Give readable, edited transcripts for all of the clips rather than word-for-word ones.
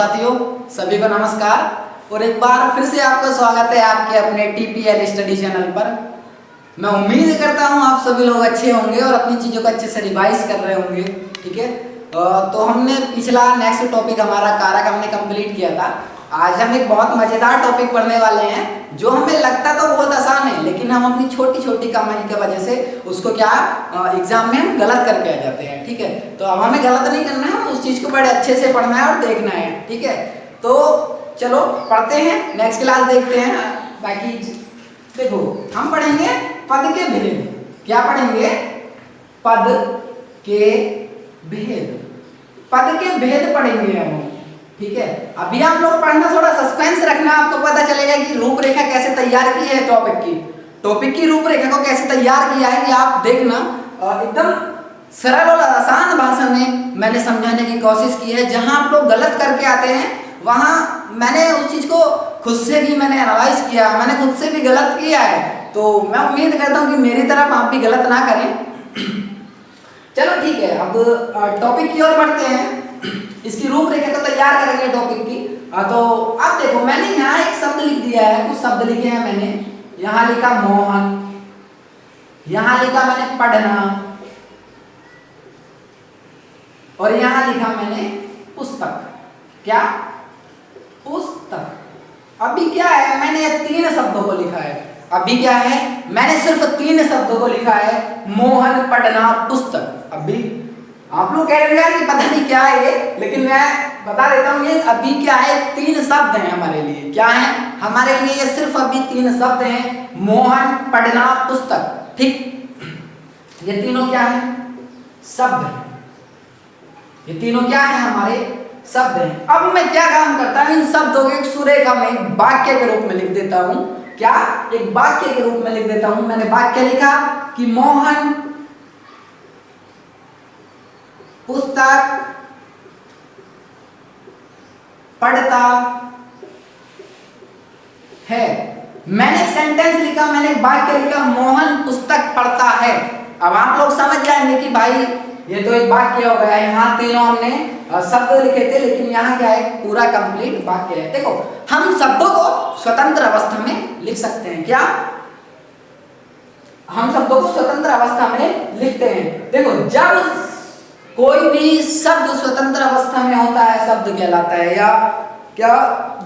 साथियों, सभी को नमस्कार और एक बार फिर से आपका स्वागत है आपके अपने TPL स्टडी चैनल पर। मैं उम्मीद करता हूं आप सभी लोग अच्छे होंगे और अपनी चीज़ों को अच्छे से रिवाइज कर रहे होंगे। ठीक है, तो हमने पिछला नेक्स्ट टॉपिक हमारा कारक हमने कंप्लीट किया था। आज हम एक बहुत मज़ेदार टॉपिक पढ़ने वाले हैं जो हमें लगता तो बहुत आसान है, लेकिन हम अपनी छोटी छोटी कमाई की वजह से उसको क्या एग्जाम में हम गलत करके आ जाते हैं। ठीक है, तो अब हमें गलत नहीं करना है, उस चीज़ को बड़े अच्छे से पढ़ना है और देखना है। ठीक है, तो चलो पढ़ते हैं, नेक्स्ट क्लास देखते हैं। बाकी देखो हम पढ़ेंगे पद के भेद। क्या पढ़ेंगे? पद के भेद। पद के भेद पढ़ेंगे हम। ठीक है, अभी आप लोग पढ़ना, थोड़ा सस्पेंस रखना, आपको पता चलेगा कि रूपरेखा कैसे तैयार की है टॉपिक की रूपरेखा को कैसे तैयार किया है, ये आप देखना। एकदम सरल और आसान भाषा में मैंने समझाने की कोशिश की है। जहां आप लोग गलत करके आते हैं वहां मैंने उस चीज को खुद से भी मैंने एनालाइज किया, मैंने खुद से भी गलत किया है, तो मैं उम्मीद करता हूं कि मेरी तरफ आप भी गलत ना करें। चलो ठीक है, अब टॉपिक की ओर बढ़ते हैं। इसकी रूपरेखा को तैयार करेंगे टॉपिक की। तो अब देखो मैंने यहाँ एक शब्द लिख दिया है, कुछ शब्द लिखे हैं मैंने। यहाँ लिखा मोहन, यहाँ लिखा मैंने पढ़ना, और यहाँ लिखा मैंने पुस्तक। क्या? पुस्तक। अभी क्या है, मैंने तीन शब्दों को लिखा है। अभी क्या है, मैंने सिर्फ तीन शब्दों को लिखा है, मोहन, पढ़ना, पुस्तक। अभी आप लोग कह रहे हैं कि पता नहीं क्या है ये, लेकिन मैं बता देता हूँ, ये अभी क्या है, तीन शब्द हैं हमारे लिए। क्या है हमारे लिए? ये सिर्फ अभी तीन शब्द हैं, मोहन, पढ़ना, पुस्तक। ठीक, ये तीनों क्या है? शब्द हैं। ये तीनों क्या है? हमारे शब्द हैं। अब मैं क्या काम करता हूँ, इन शब्दों को एक सुरेखा में, एक वाक्य के रूप में लिख देता हूँ। क्या? एक वाक्य के रूप में लिख देता हूँ। मैंने वाक्य लिखा कि मोहन पुस्तक पढ़ता है। मैंने एक सेंटेंस लिखा, मैंने एक वाक्य लिखा, मोहन पुस्तक पढ़ता है। अब आप लोग समझ जाएंगे कि भाई ये तो एक वाक्य हो गया। यहाँ तीनों हमने शब्द लिखे थे, लेकिन यहाँ क्या है, पूरा कंप्लीट वाक्य है। देखो हम शब्दों को स्वतंत्र अवस्था में लिख सकते हैं। क्या? हम शब्दों को स्वतंत्र अवस्था में लिखते हैं। देखो जब कोई भी शब्द स्वतंत्र अवस्था में होता है शब्द कहलाता है, या क्या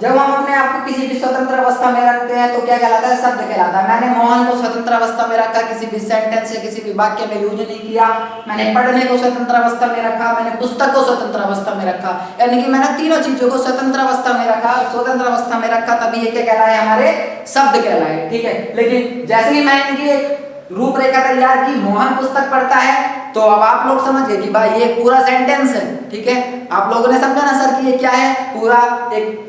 जब हम अपने आप को किसी भी स्वतंत्र अवस्था में रखते हैं तो क्या कहलाता है? शब्द कहलाता है। मैंने मोहन को स्वतंत्र अवस्था में रखा, किसी भी सेंटेंस या किसी भी वाक्य में यूज नहीं किया। मैंने पढ़ने को स्वतंत्र अवस्था में रखा, मैंने पुस्तक को स्वतंत्र अवस्था में रखा, यानी कि मैंने तीनों चीजों को स्वतंत्र अवस्था में रखा, स्वतंत्र अवस्था में रखा, तभी ये क्या कहलाए? हमारे शब्द कहलाए। ठीक है, लेकिन जैसे ही मैं इनकी एक रूपरेखा तैयार की, मोहन पुस्तक पढ़ता है, तो अब आप लोग समझ गए कि भाई ये पूरा सेंटेंस है। ठीक है, आप लोगों ने समझा ना सर कि ये क्या है? पूरा एक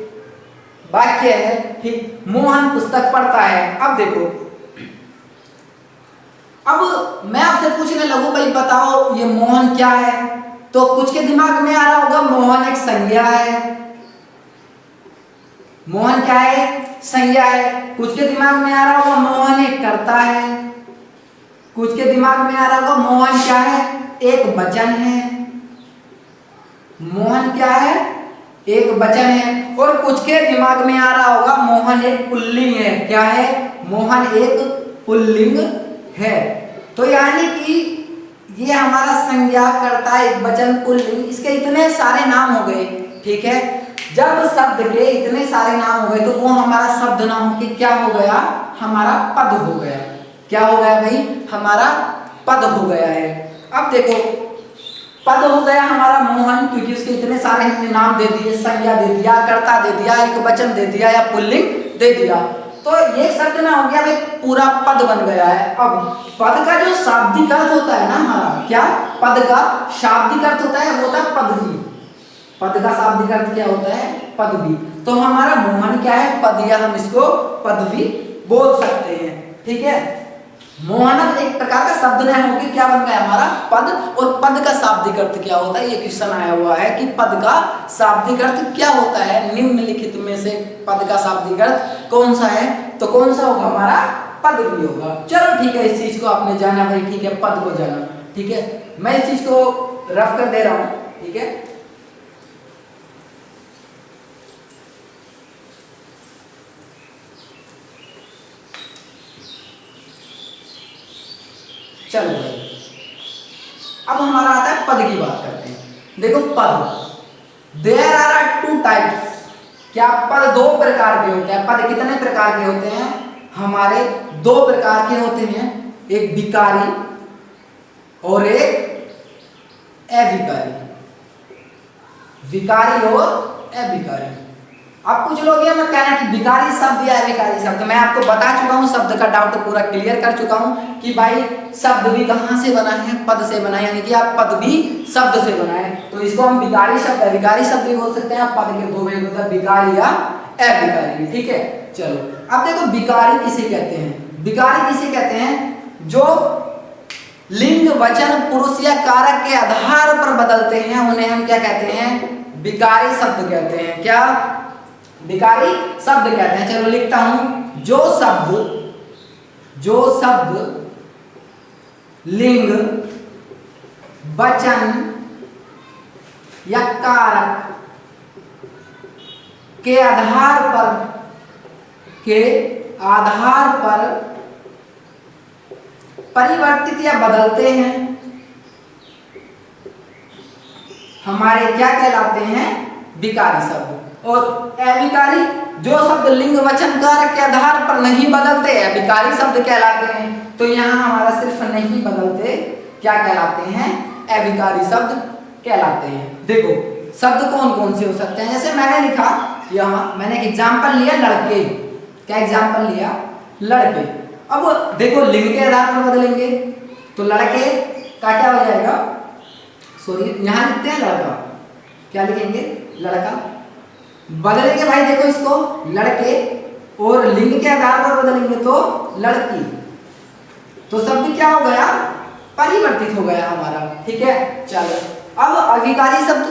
वाक्य है। ठीक, मोहन पुस्तक पढ़ता है। अब देखो, अब मैं आपसे पूछने लगूं, भाई बताओ ये मोहन क्या है? तो कुछ के दिमाग में आ रहा होगा मोहन एक संज्ञा है। मोहन क्या है? संज्ञा है। कुछ के दिमाग में आ रहा होगा मोहन एक कर्ता है। कुछ के दिमाग में आ रहा होगा मोहन क्या है? एक वचन है। मोहन क्या है? एक वचन है। और कुछ के दिमाग में आ रहा होगा मोहन एक पुल्लिंग है। क्या है? मोहन एक पुल्लिंग है। तो यानी कि ये हमारा संज्ञा, कर्ता, एक वचन, पुल्लिंग, इसके इतने सारे नाम हो गए। ठीक है, जब शब्द के इतने सारे नाम हो गए तो वो हमारा शब्द ना हो के क्या हो गया? हमारा पद हो गया। क्या हो गया भाई? हमारा पद हो गया है। अब देखो पद हो गया हमारा मोहन, क्योंकि उसके इतने सारे हमने नाम दे दिए, संज्ञा दे दिया, कर्ता दे दिया, एक वचन दे दिया या पुल्लिंग दे दिया, तो ये शब्द ना हो गया भाई, पूरा पद बन गया है। अब पद का जो शाब्दिक अर्थ होता है ना हमारा, क्या पद का शाब्दिक अर्थ होता है? वो होता है पदवी। पद का शाब्दिक अर्थ क्या होता है? पदवी। तो हमारा मोहन क्या है? पद, या हम इसको पदवी बोल सकते हैं। ठीक है, मोहन एक प्रकार का शब्द न होकर क्या बन गया? हमारा पद। और पद का शाब्दिक अर्थ क्या होता है? ये क्वेश्चन आया हुआ है कि पद का शाब्दिक अर्थ क्या होता है? निम्नलिखित में से पद का शाब्दिक अर्थ कौन सा है? तो कौन सा होगा? हमारा पद भी होगा। चलो ठीक है, इस चीज को आपने जाना भाई। ठीक है, पद को जाना। ठीक है, मैं इस चीज को रफ कर दे रहा हूं। ठीक है, चलो भाई, अब हमारा आता है पद की बात करते हैं। देखो पद, देयर आर टू टाइप्स। क्या पद दो प्रकार के होते हैं? पद कितने प्रकार के होते हैं? हमारे दो प्रकार के होते हैं, एक विकारी और एक अविकारी। विकारी और अविकारी। अब कुछ लोग ये मत कहना कि विकारी शब्द या अविकारी शब्द। मैं आपको बता चुका हूं, शब्द का डाउट पूरा क्लियर कर चुका हूं कि भाई शब्द भी कहां से बना है? पद से बना है, यानी कि आप पद भी शब्द से बना है। तो इसको हम विकारी शब्द, अविकारी शब्द भी बोल सकते हैं। पद के दो भेद होता है, विकारी या अविकारी। ठीक है, चलो अब देखो विकारी किसे कहते हैं? विकारी किसे कहते हैं? जो लिंग, वचन, पुरुष या कारक के आधार पर बदलते हैं, उन्हें हम क्या कहते हैं? विकारी शब्द कहते हैं। क्या? विकारी शब्द कहते हैं। चलो लिखता हूं, जो शब्द लिंग, वचन या कारक के आधार पर परिवर्तित या बदलते हैं, हमारे क्या कहलाते हैं? विकारी शब्द। और अविकारी, जो शब्द लिंग, वचन, कारक के आधार पर नहीं बदलते हैं, विकारी शब्द कहलाते हैं। तो यहाँ हमारा सिर्फ नहीं बदलते, क्या कहलाते हैं? अविकारी शब्द कहलाते हैं। देखो शब्द कौन कौन से हो सकते हैं? जैसे मैंने लिखा यहाँ, मैंने एक एग्जाम्पल लिया लड़के। क्या एग्जाम्पल लिया? लड़के। अब देखो लिंग के आधार पर बदलेंगे तो लड़के का क्या हो जाएगा? सॉरी, यहाँ लिखते हैं लड़का। क्या लिखेंगे? लड़का। बदलेंगे भाई, देखो इसको लड़के, और लिंग के आधार पर बदलेंगे तो लड़की। तो शब्द क्या हो गया? परिवर्तित हो गया हमारा। ठीक है, चलो अब अविकारी शब्द,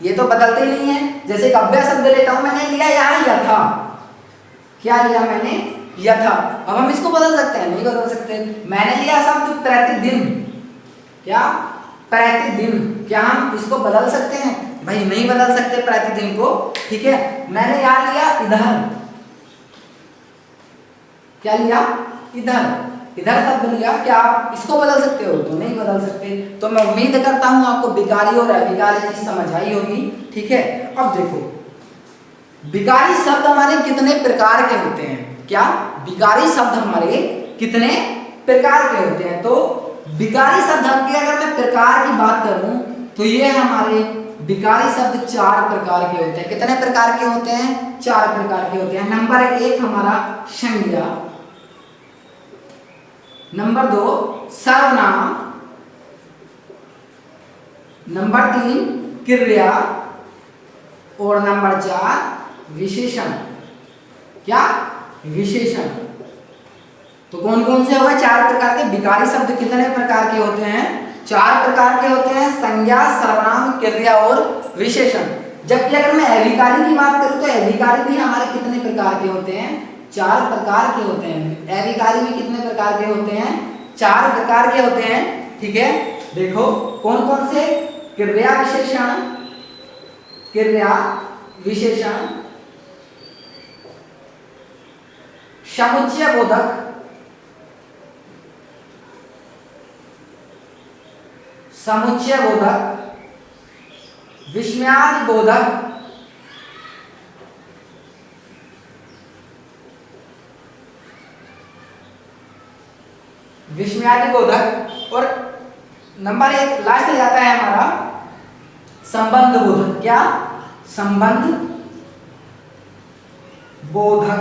ये तो बदलते ही नहीं है। जैसे अव्यय शब्द लेता हूं, मैंने लिया यहाँ यथा। क्या लिया मैंने? यथा। अब हम इसको बदल सकते हैं? नहीं बदल सकते। मैंने लिया शब्द प्रतिदिन। क्या? प्रतिदिन। क्या हम इसको बदल सकते हैं? भाई नहीं बदल सकते प्रतिदिन को। ठीक है, मैंने यहाँ लिया इधर। क्या लिया? इधर। इधर शब्द लिया। क्या आप इसको बदल सकते हो? तो नहीं बदल सकते। तो मैं उम्मीद करता हूं आपको विकारी और अविकारी चीज समझ आई होगी। ठीक है, अब देखो विकारी शब्द हमारे कितने प्रकार के होते हैं? क्या? विकारी शब्द हमारे कितने प्रकार के होते हैं? तो विकारी शब्द की अगर मैं प्रकार की बात करूं तो ये हमारे विकारी शब्द 4 प्रकार के होते हैं। कितने प्रकार के होते हैं? 4 प्रकार के होते हैं। नंबर 1 हमारा संज्ञा, नंबर 2 सर्वनाम, नंबर 3 क्रिया, और नंबर 4 विशेषण। क्या? विशेषण। तो कौन कौन से होगा? 4 प्रकार के। विकारी शब्द कितने प्रकार के होते हैं? 4 प्रकार के होते हैं, संज्ञा, सर्वनाम, क्रिया और विशेषण। जबकि अगर मैं अविकारी की बात करूं तो अविकारी भी हमारे कितने प्रकार के होते हैं? 4 प्रकार के होते हैं। अविकारी भी कितने प्रकार के होते हैं? 4 प्रकार के होते हैं। ठीक है, देखो कौन कौन से? क्रिया विशेषण, क्रिया विशेषण, समुच्चय बोधक, समुच्चय बोधक, विस्मयादि बोधक, विस्मयादि बोधक, और नंबर 1 लास्ट जाता है हमारा संबंध बोधक। क्या? संबंध बोधक।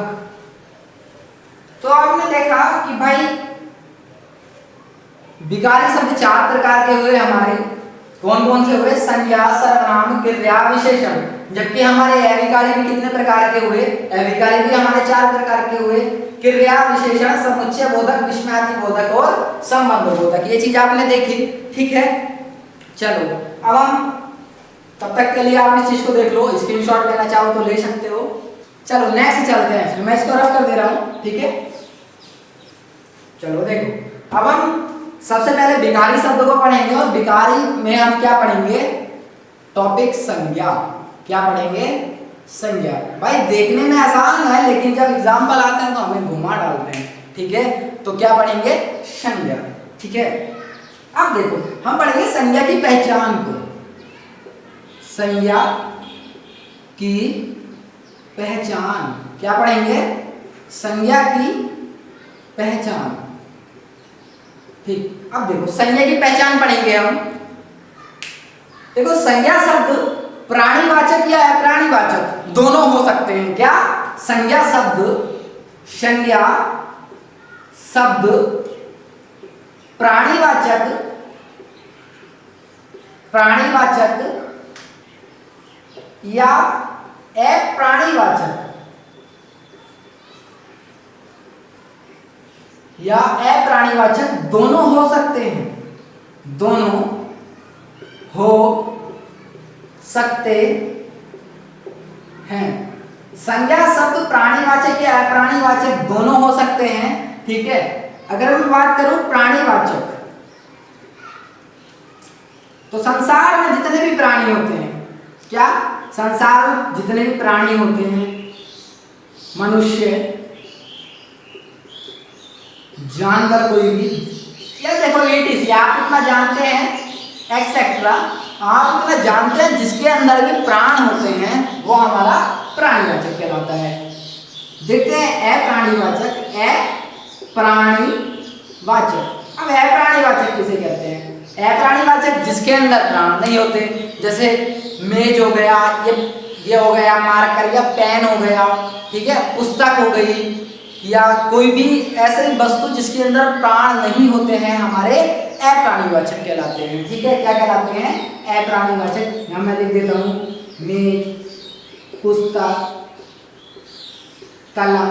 तो आपने देखा कि भाई विकारी शब्द 4 प्रकार के हुए हमारे। कौन कौन से हुए? संज्ञा, सर्वनाम, क्रिया, विशेषण। जबकि हमारे अविकारी भी कितने प्रकार के हुए? अविकारी भी हमारे 4 प्रकार के हुए। क्रिया, विशेषण, समुच्चय बोधक, विस्मयादि बोधक और संबंध बोधक। ये चीज आपने देखी। ठीक है, चलो अब हम, तब तक के लिए आप इस चीज को देख लो, स्क्रीनशॉट लेना चाहो तो ले सकते हो। चलो नेक्स्ट चलते हैं, फिर मैं इसको रफ कर दे रहा हूं। ठीक है, चलो देखो अब हम सबसे पहले विकारी शब्द को पढ़ेंगे, और विकारी में हम क्या पढ़ेंगे? टॉपिक संज्ञा। क्या पढ़ेंगे? संज्ञा। भाई देखने में आसान है, लेकिन जब एग्जाम्पल आते हैं तो हमें घुमा डालते हैं। ठीक है, तो क्या पढ़ेंगे? संज्ञा। ठीक है। अब देखो हम पढ़ेंगे संज्ञा की पहचान को। संज्ञा की पहचान, क्या पढ़ेंगे? संज्ञा की पहचान। ठीक, अब देखो संज्ञा की पहचान पढ़ेंगे हम। देखो संज्ञा शब्द प्राणीवाचक या अप्राणीवाचक दोनों हो सकते हैं। क्या? संज्ञा शब्द प्राणीवाचक या अप्राणीवाचक दोनों हो सकते हैं। दोनों हो सकते हैं। संज्ञा शब्द प्राणीवाचक या अप्राणीवाचक दोनों हो सकते हैं। ठीक है। अगर मैं बात करूं प्राणीवाचक, तो संसार में जितने भी प्राणी होते हैं, क्या? संसार में जितने भी प्राणी होते हैं, मनुष्य, जानवर कोई भी, या देखो ETC आप इतना जानते हैं, एक्सेट्रा आप इतना जानते हैं, जिसके अंदर भी प्राण होते हैं वो हमारा प्राणीवाचक कहलाता है। देखते हैं अप्राणीवाचक। अब अप्राणीवाचक किसे कहते हैं? अप्राणीवाचक जिसके अंदर प्राण नहीं होते, जैसे मेज हो गया, ये हो गया मार्कर या पेन हो गया, ठीक है, पुस्तक हो गई, या कोई भी ऐसे वस्तु जिसके अंदर प्राण नहीं होते हैं, हमारे अप्राणीवाचक कहलाते हैं। ठीक है, क्या कहलाते हैं? अप्राणीवाचक। यहाँ मैं लिख देता हूँ, मेज, पुस्तक, कलम।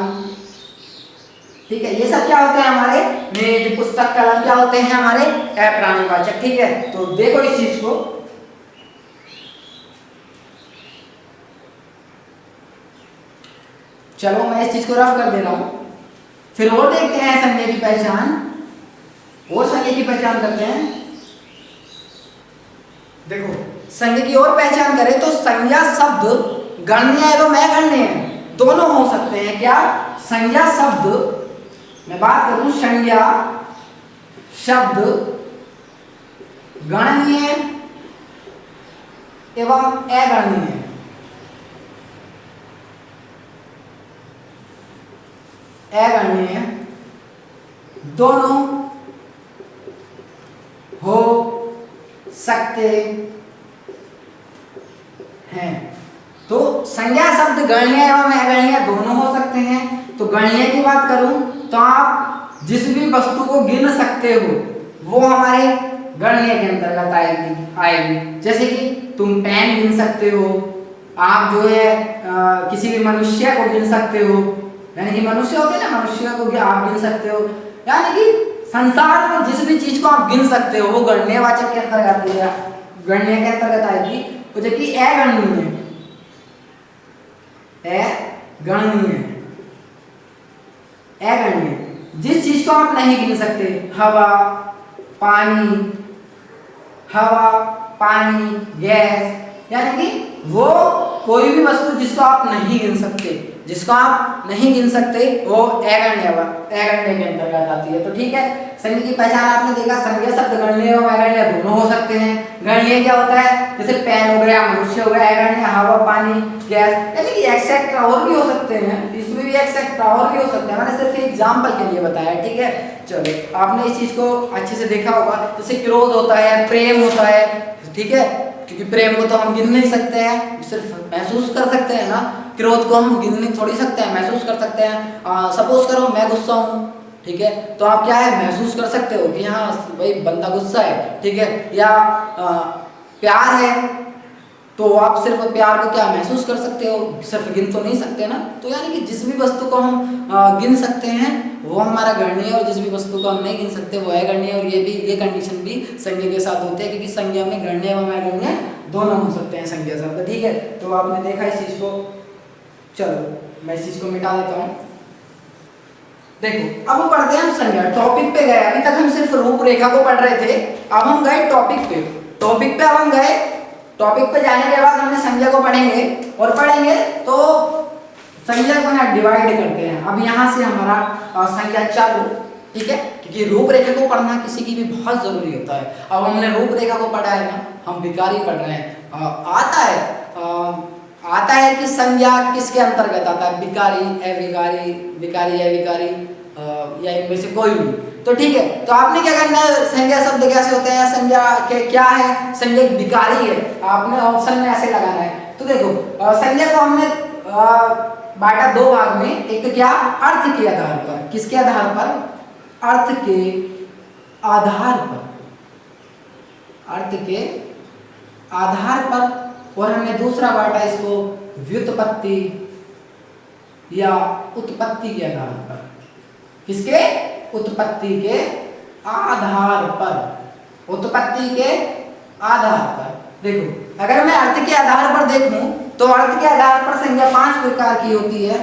ठीक है, ये सब क्या होते हैं? हमारे मेज, पुस्तक, कलम क्या होते हैं? हमारे अप्राणीवाचक। ठीक है, तो देखो इस चीज को। चलो मैं इस चीज को रफ कर दे रहा हूं, फिर और देखते हैं संज्ञा की पहचान। और संज्ञा की पहचान करते हैं। देखो संज्ञा की और पहचान करें तो संज्ञा शब्द गणनीय एवं अगणनीय दोनों हो सकते हैं। क्या? संज्ञा शब्द, मैं बात करूं संज्ञा शब्द गणनीय एवं अगणनीय दोनों हो सकते हैं। तो संज्ञा शब्द गणनीय एवं अगणनीय दोनों हो सकते हैं। तो गणनीय की बात करूं तो आप जिस भी वस्तु को गिन सकते हो वो हमारे गणनीय के अंतर्गत आएगी। जैसे कि तुम पेन गिन सकते हो, आप जो है किसी भी मनुष्य को गिन सकते हो, यानी कि मनुष्य होते हैं ना, मनुष्य को भी आप गिन सकते हो। यानी कि संसार में जिस भी चीज को आप गिन सकते हो वो गणनीयवाचक के अंतर्गत आती है, गणनीय के अंतर्गत आएगी। तो जबकि अगणनीय जिस चीज को आप नहीं गिन सकते, हवा, पानी, गैस, यानी कि वो कोई भी वस्तु जिसको आप नहीं गिन सकते, वो अगण्य के अंतर्गत आती है। तो ठीक है, संज्ञा की पहचान आपने देखा। संज्ञा शब्द गणनीय एवं अगण्य दोनों हो सकते हैं। गणनीय क्या होता है? जैसे पेन हो गया, मनुष्य हो गया। अगण्य हवा, पानी, गैस, यानी कि एक्सेट्रा और भी हो सकते हैं। इसमें भी एक्सेट्रा और भी हो सकते हैं, मैंने सिर्फ एग्जाम्पल के लिए बताया। ठीक है, चलो आपने इस चीज को अच्छे से देखा होगा। जैसे क्रोध होता है, प्रेम होता है, ठीक है, क्योंकि प्रेम को तो हम गिन नहीं सकते हैं, सिर्फ महसूस कर सकते हैं ना। क्रोध को हम गिन नहीं थोड़ी सकते हैं, महसूस कर सकते हैं। सपोज करो मैं गुस्सा हूँ, ठीक है, तो आप क्या है महसूस कर सकते हो कि हाँ भाई बंदा गुस्सा है, ठीक है। या प्यार है तो आप सिर्फ प्यार को क्या महसूस कर सकते हो, सिर्फ गिन तो नहीं सकते ना। तो यानी कि जिस भी वस्तु को हम गिन सकते हैं वो हमारा गणनीय, और जिस भी वस्तु को हम नहीं गिन सकते वो अगणनीय। और ये कंडीशन भी संज्ञा के साथ होते हैं, क्योंकि संज्ञा में गणनीय एवं अगणनीय दोनों हो सकते हैं संज्ञा शब्द। ठीक है, तो आपने देखा इस चीज को। चलो मैं इस चीज को मिटा देता हूँ। देखो अब पढ़ते हैं हम संज्ञा। टॉपिक पे गए, अभी तक हम सिर्फ रूपरेखा को पढ़ रहे थे, अब हम गए टॉपिक पे। अब हम गए टॉपिक पे जाने के बाद हमने संज्ञा को पढ़ेंगे, और पढ़ेंगे तो संज्ञा को यहाँ डिवाइड करते हैं। अब यहाँ से हमारा संज्ञा चालू। ठीक है, क्योंकि रूपरेखा को पढ़ना किसी की भी बहुत जरूरी होता है। अब हमने रूपरेखा को पढ़ा है ना, हम भिखारी पढ़ रहे हैं। आता है कि संज्ञा किसके अंतर्गत आता है, भिखारी, अभिखारी, भिखारी, अभिखारी, या इनमें से कोई भी। तो ठीक है, तो आपने क्या करना है, संज्ञा शब्द कैसे होते हैं, संज्ञा के क्या है, संज्ञा भिखारी है, आपने ऑप्शन में ऐसे लगाना है। तो देखो संज्ञा को हमने बांटा दो भाग में, एक क्या, अर्थ के आधार पर, किसके आधार पर, अर्थ के आधार पर, अर्थ के आधार पर, और हमने दूसरा बांटा इसको व्युत्पत्ति या उत्पत्ति के आधार पर, किसके, उत्पत्ति के आधार पर, उत्पत्ति के आधार पर। देखो अगर मैं अर्थ के आधार पर देखूं तो अर्थ के आधार पर संज्ञा 5 प्रकार की होती है।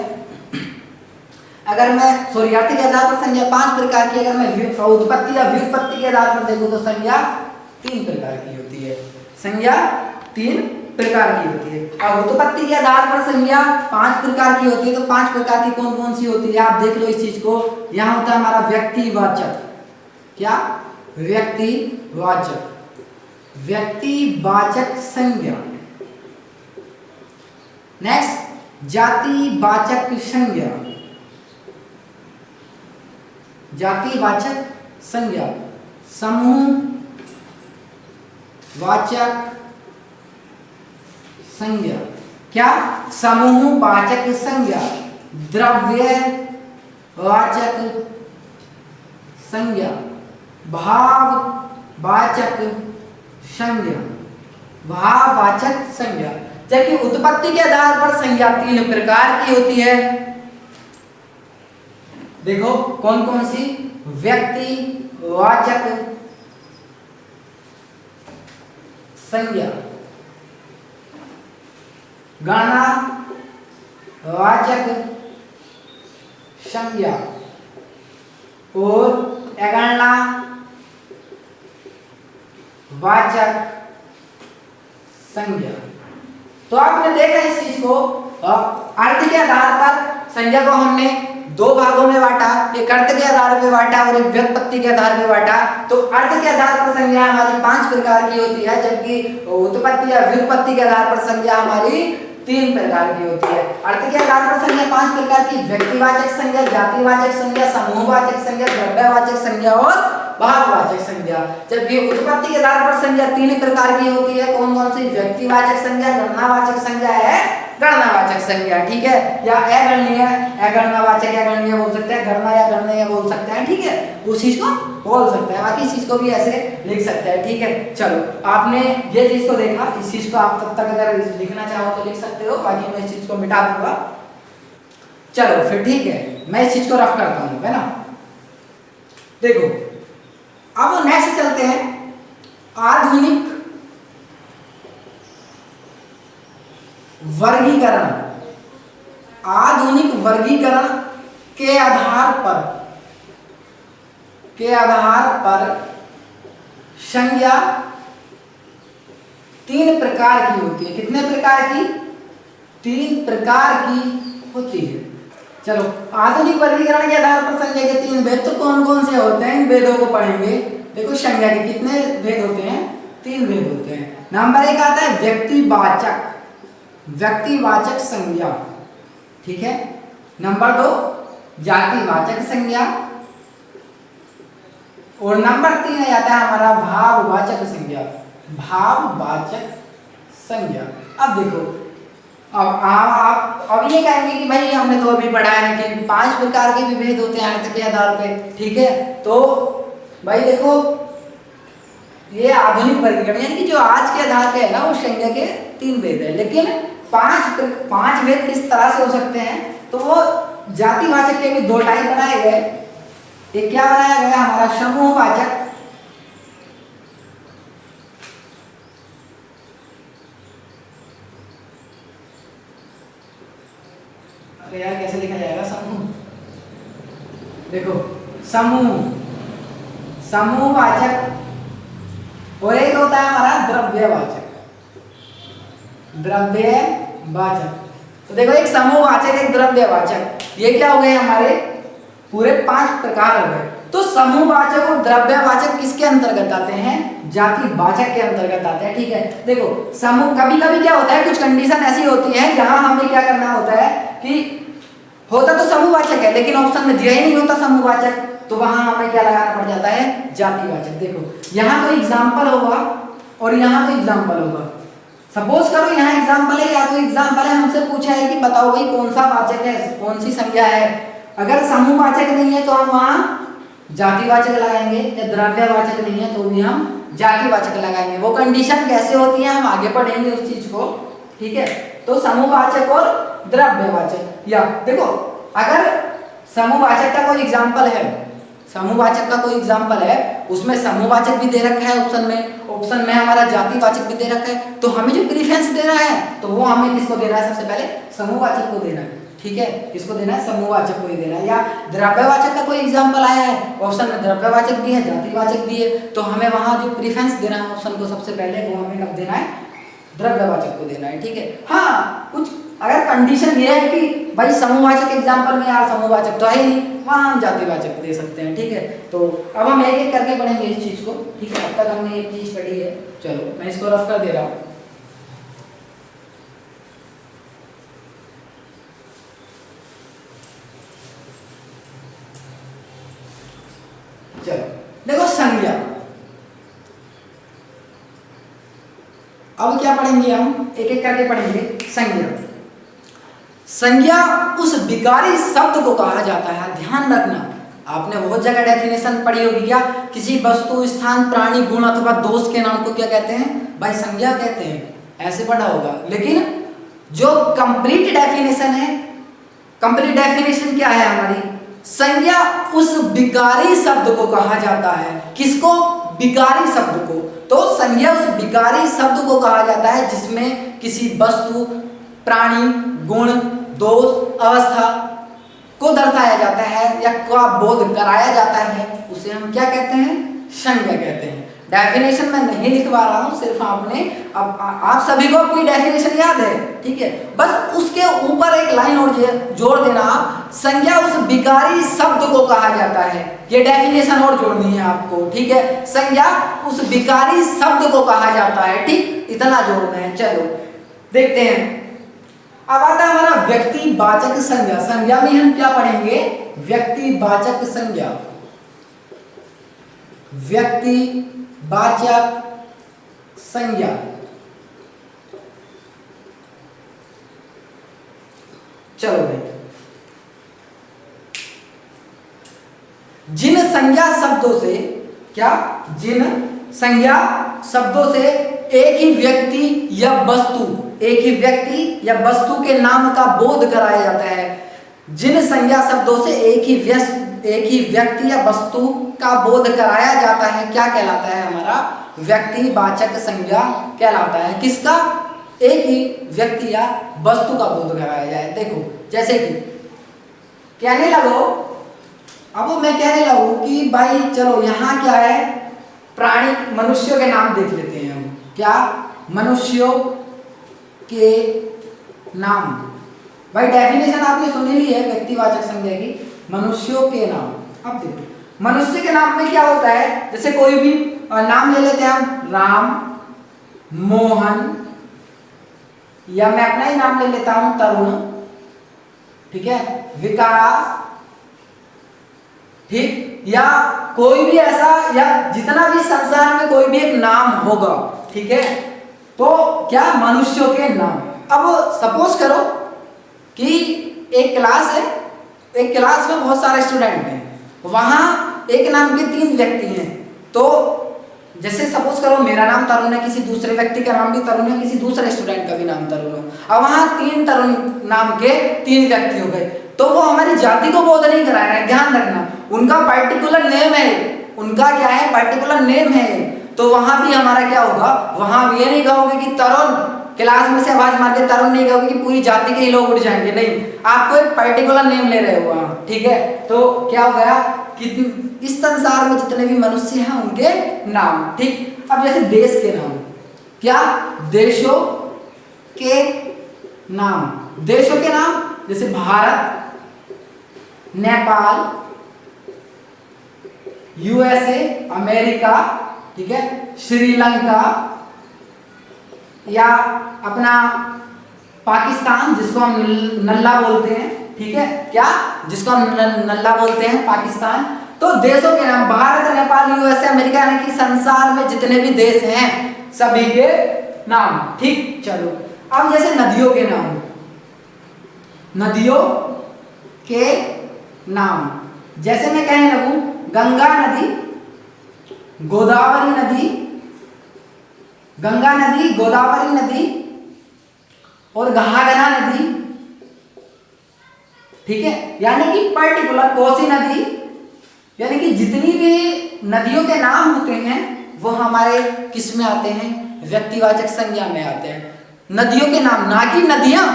अगर मैं अर्थ के आधार पर संज्ञा 5 प्रकार की, अगर मैं उत्पत्ति या व्युत्पत्ति के आधार पर देखूं तो संज्ञा 3 प्रकार की होती है, संज्ञा 3 प्रकार की होती है। अब उत्पत्ति के आधार पर संज्ञा 5 प्रकार की होती है। तो 5 प्रकार की कौन कौन सी होती है, आप देख लो इस चीज को। यहाँ होता है हमारा व्यक्तिवाचक, क्या, व्यक्तिवाचक, व्यक्तिवाचक संज्ञा। नेक्स्ट जातिवाचक संज्ञा, जातिवाचक संज्ञा, समूह वाचक संज्ञा, क्या, समूह वाचक संज्ञा, द्रव्य वाचक संज्ञा, भाव वाचक संज्ञा, भाववाचक संज्ञा। जबकि उत्पत्ति के आधार पर संज्ञा 3 प्रकार की होती है। देखो कौन कौन सी, व्यक्तिवाचक संज्ञा, गणनावाचक संज्ञा और अगणना वाचक संज्ञा। तो आपने देखा इस चीज को, अर्थ के आधार पर संज्ञा को हमने 2 भागों में बांटा, एक अर्थ के आधार पर बांटा और एक व्युत्पत्ति के आधार पर बांटा। तो अर्थ के आधार पर संज्ञा हमारी 5 प्रकार की होती है, जबकि उत्पत्ति या व्युत्पत्ति के आधार पर संज्ञा हमारी 3 प्रकार की होती है। अर्थ के आधार पर संज्ञा 5 प्रकार की, व्यक्तिवाचक संज्ञा, जातिवाचक संज्ञा, समूहवाचक संज्ञा, द्रव्यवाचक संज्ञा और भाववाचक संज्ञा। जबकि उत्पत्ति के आधार पर संज्ञा 3 प्रकार की होती है। कौन कौन सी, व्यक्तिवाचक संज्ञा, गणनावाचक संज्ञा है, गणनावाचक संज्ञा, ठीक है, या अगणनीय, अगणनावाचक अगणनीय बोल सकते हैं, गणना या गणनीय बोल सकते हैं, ठीक है, उस चीज को बोल सकते हैं। बाकी इस चीज को भी ऐसे लिख सकते हैं, ठीक है। चलो आपने ये चीज को देखा, इस चीज को आप तब तक अगर लिखना चाहो तो लिख सकते हो, बाकी मैं इस चीज को मिटा दूंगा। चलो फिर ठीक है, मैं इस चीज को रफ करता हूँ, है ना। देखो अब नेक्स्ट चलते हैं, आधुनिक वर्गीकरण। आधुनिक वर्गीकरण के आधार पर संज्ञा 3 प्रकार की होती है। कितने प्रकार की, 3 प्रकार की होती है। चलो आधुनिक वर्गीकरण के आधार पर संज्ञा के 3 भेद तो कौन कौन से होते हैं, इन भेदों को पढ़ेंगे। देखो संज्ञा के कितने भेद होते हैं, 3 भेद होते हैं। नंबर 1 आता है व्यक्तिवाचक, व्यक्तिवाचक संज्ञा, ठीक है। नंबर 2 जातिवाचक संज्ञा, और नंबर 3 आता है हमारा भाववाचक संज्ञा, भाववाचक संज्ञा। अब देखो, अब आप अब ये कहेंगे कि भाई हमने तो अभी पढ़ा है कि 5 प्रकार के भी भेद होते हैं अर्थ के आधार पे, ठीक है। तो भाई देखो ये आधुनिक वर्गीकरण यानी कि जो आज के आधार पे है ना, वो संज्ञा के 3 भेद है। लेकिन 5 भेद किस तरह से हो सकते हैं, तो वो जातिवाचक के भी 2 टाइप बनाए गए। एक क्या बनाया गया हमारा, समूहवाचक, अरे यार कैसे लिखा जाएगा समूह, देखो समूहवाचक, और एक होता है हमारा द्रव्यवाचक, द्रव्यवाचक। तो देखो एक समूहवाचक, एक द्रव्यवाचक, ये क्या हो गए हमारे पूरे 5 प्रकार हो गए। तो समूहवाचक और द्रव्यवाचक किसके अंतर्गत आते हैं? जातिवाचक के अंतर्गत आते हैं। ठीक है, देखो समूह, कभी कभी क्या होता है, कुछ कंडीशन ऐसी होती है जहां हमें क्या करना होता है कि होता तो समूहवाचक है लेकिन ऑप्शन में दिया ही नहीं होता समूहवाचक, तो वहां हमें क्या लगाना पड़ जाता है? जातिवाचक। देखो यहाँ कोई एग्जाम्पल होगा और यहाँ कोई एग्जाम्पल होगा। सपोज करो यहाँ एग्जाम्पल है या कोई एग्जाम्पल है, हमसे पूछा है कि बताओ भाई कौन सा वाचक है, कौन सी संज्ञा है। अगर समूहवाचक नहीं है तो हम वहां जातिवाचक लगाएंगे, या द्रव्यवाचक नहीं है तो भी हम जातिवाचक लगाएंगे। वो कंडीशन कैसे होती है हम आगे पढ़ेंगे उस चीज को। ठीक है, तो समूहवाचक और द्रव्यवाचक, या देखो अगर समूहवाचक का कोई एग्जाम्पल है, समूहवाचक का कोई एग्जाम्पल है, उसमें समूहवाचक भी दे रखा है ऑप्शन में हमारा जातिवाचक भी दे रखा है, तो हमें जो प्रीफरेंस दे रहा है तो वो हमें किसको देना है? सबसे पहले समूहवाचक को देना है। ठीक है, किसको देना है? समूहवाचक को ही देना है। या द्रव्यवाचक का कोई एग्जाम्पल आया है, ऑप्शन में द्रव्यवाचक भी है जातिवाचक भी है, तो हमें वहां जो प्रीफरेंस देना है ऑप्शन को सबसे पहले, वो हमें कब देना है? द्रव्यवाचक को देना है। ठीक है, हाँ कुछ अगर कंडीशन ये है कि भाई समूहवाचक एग्जाम्पल में यार समूहवाचक तो है ही नहीं, वहाँ हम जातिवाचक दे सकते हैं। ठीक है, तो अब हम एक एक करके पढ़ेंगे इस चीज को। ठीक है, अब तक हमने एक चीज पढ़ी है, चलो मैं इसको रफ कर दे रहा हूँ। चलो देखो संज्ञा, अब क्या पढ़ेंगे हम? एक एक करके पढ़ेंगे। संज्ञा, संज्ञा उस विकारी शब्द को कहा जाता है। ध्यान रखना, आपने बहुत जगह डेफिनेशन पढ़ी होगी। क्या? किसी वस्तु, स्थान, प्राणी, गुण अथवा दोष के नाम को क्या कहते हैं? भाई संज्ञा कहते हैं, ऐसे पढ़ा होगा। लेकिन जो कंप्लीट डेफिनेशन है, कंप्लीट डेफिनेशन क्या है हमारी? संज्ञा उस विकारी शब्द को कहा जाता है। किसको? विकारी शब्द को। तो संज्ञा उस विकारी शब्द को कहा जाता है जिसमें किसी वस्तु, प्राणी, गुण, दोष, अवस्था को दर्शाया जाता है या का बोध कराया जाता है, उसे हम क्या कहते हैं? संज्ञा कहते हैं। डेफिनेशन मैं नहीं लिखवा रहा हूं, सिर्फ आपने अब आप सभी को अपनी डेफिनेशन याद है। ठीक है, बस उसके ऊपर एक लाइन और जोड़ देना आप, संज्ञा उस विकारी शब्द को कहा जाता है। ये डेफिनेशन और जोड़नी है आपको। ठीक है, संज्ञा उस विकारी शब्द को कहा जाता है। ठीक, इतना जोड़ना है। चलो देखते हैं। अब आता है हमारा व्यक्तिवाचक संज्ञा। संज्ञा में हम क्या पढ़ेंगे? व्यक्तिवाचक संज्ञा। व्यक्तिवाचक संज्ञा, चलो भाई, जिन संज्ञा शब्दों से क्या? जिन संज्ञा शब्दों से एक ही व्यक्ति या वस्तु, एक ही व्यक्ति या वस्तु के नाम का बोध कराया जाता है। जिन संज्ञा शब्दों से एक ही व्यक्ति या वस्तु का बोध कराया जाता है, क्या कहलाता है? हमारा व्यक्तिवाचक संज्ञा कहलाता है। किसका? एक ही व्यक्ति या वस्तु का बोध कराया जाए। देखो जैसे कि कहने लगो, अब मैं कहने लगूं कि भाई चलो यहाँ क्या है, प्राणी, मनुष्यों के नाम देख लेते हैं हम। क्या? मनुष्यों के नाम। भाई डेफिनेशन आपने सुन ली है व्यक्तिवाचक संज्ञा की, मनुष्यों के नाम। अब देखो मनुष्य के नाम में क्या होता है, जैसे कोई भी नाम ले लेते हैं हम, राम, मोहन, या मैं अपना ही नाम ले लेता हूं तरुण, ठीक है, विकास, ठीक, या कोई भी ऐसा, या जितना भी संसार में कोई भी एक नाम होगा, ठीक है, तो क्या? मनुष्यों के नाम। अब सपोज करो कि एक क्लास है, एक क्लास में बहुत सारे स्टूडेंट हैं, वहां एक नाम के 3 व्यक्ति हैं। तो जैसे सपोज करो मेरा नाम तरुण है, किसी दूसरे व्यक्ति का नाम भी तरुण है, किसी दूसरे स्टूडेंट का भी नाम तरुण हो, अब वहां 3 तरुण नाम के 3 व्यक्ति हो गए, तो वो हमारी जाति को बोध नहीं करा रहे हैं। ध्यान रखना, उनका पर्टिकुलर नेम है, उनका क्या है? पर्टिकुलर नेम है। तो वहां भी हमारा क्या होगा? वहां ये नहीं कहोगे कि तरुण, क्लास में से आवाज मार के तरुण नहीं कहोगे कि पूरी जाति के ही लोग उठ जाएंगे, नहीं, आपको एक पर्टिकुलर नेम ले रहे हो वहां, ठीक है। तो क्या हो गया कि इस संसार में जितने भी मनुष्य हैं उनके नाम, ठीक। अब जैसे देश के नाम, क्या? देशों के नाम, देशों के नाम जैसे भारत, नेपाल, यूएसए अमेरिका, ठीक है, श्रीलंका, या अपना पाकिस्तान जिसको हम नल्ला बोलते हैं, ठीक है, क्या जिसको हम नल्ला बोलते हैं, पाकिस्तान। तो देशों के नाम भारत, नेपाल, यूएसए, अमेरिका, यानी कि संसार में जितने भी देश हैं सभी के नाम। ठीक, चलो अब जैसे नदियों के नाम, नदियों के नाम जैसे मैं कहने लगूं गंगा नदी, गोदावरी नदी, गंगा नदी, गोदावरी नदी और घाघरा नदी, ठीक है, यानी कि पर्टिकुलर कोसी नदी, यानी कि जितनी भी नदियों के नाम होते हैं वो हमारे किस में आते हैं, व्यक्तिवाचक संज्ञा में आते हैं। नदियों के नाम, ना कि नदियां,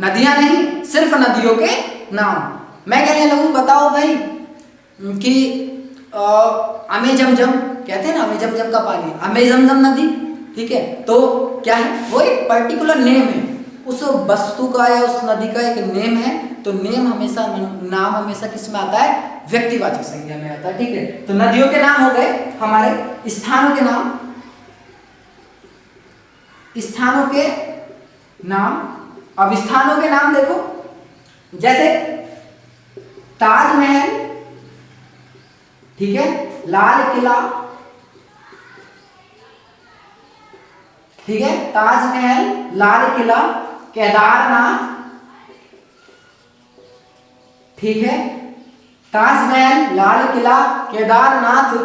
नदियां नहीं, सिर्फ नदियों के नाम। मैं कहने लगूं बताओ भाई कि अमे जमजम कहते हैं ना, अमे जमजम का पानी, अमे जमजम नदी, ठीक है, तो क्या है, वो एक पर्टिकुलर नेम है, उस वस्तु का या उस नदी का एक नेम है। तो नेम हमेशा, नाम हमेशा किस में आता है, व्यक्तिवाचक संज्ञा में आता है, ठीक है। तो नदियों के नाम हो गए हमारे, स्थानों के नाम, स्थानों के नाम। अब स्थानों के नाम देखो, जैसे ताजमहल, ठीक है, लाल किला, ठीक है, ताजमहल, लाल किला, केदारनाथ, ठीक है, ताजमहल, लाल किला, केदारनाथ,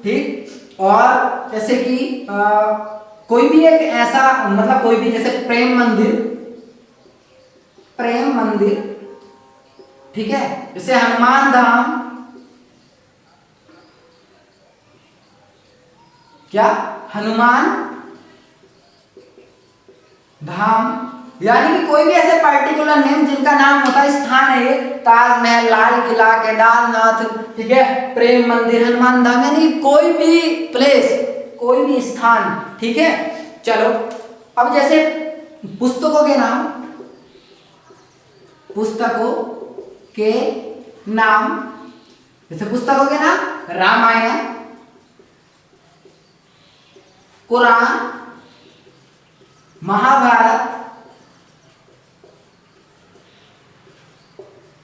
ठीक। और जैसे कि कोई भी एक ऐसा, मतलब कोई भी जैसे प्रेम मंदिर, प्रेम मंदिर, ठीक है, जैसे हनुमान धाम, क्या, हनुमान धाम, यानी कि कोई भी ऐसे पर्टिकुलर नेम जिनका नाम होता है, स्थान है ये, ताजमहल, लाल किला, केदारनाथ, ठीक है, प्रेम मंदिर, हनुमान धाम, यानी कोई भी प्लेस, कोई भी स्थान, ठीक है। चलो अब जैसे पुस्तकों के नाम, पुस्तकों के नाम, जैसे पुस्तकों के नाम रामायण, कुरान, महाभारत,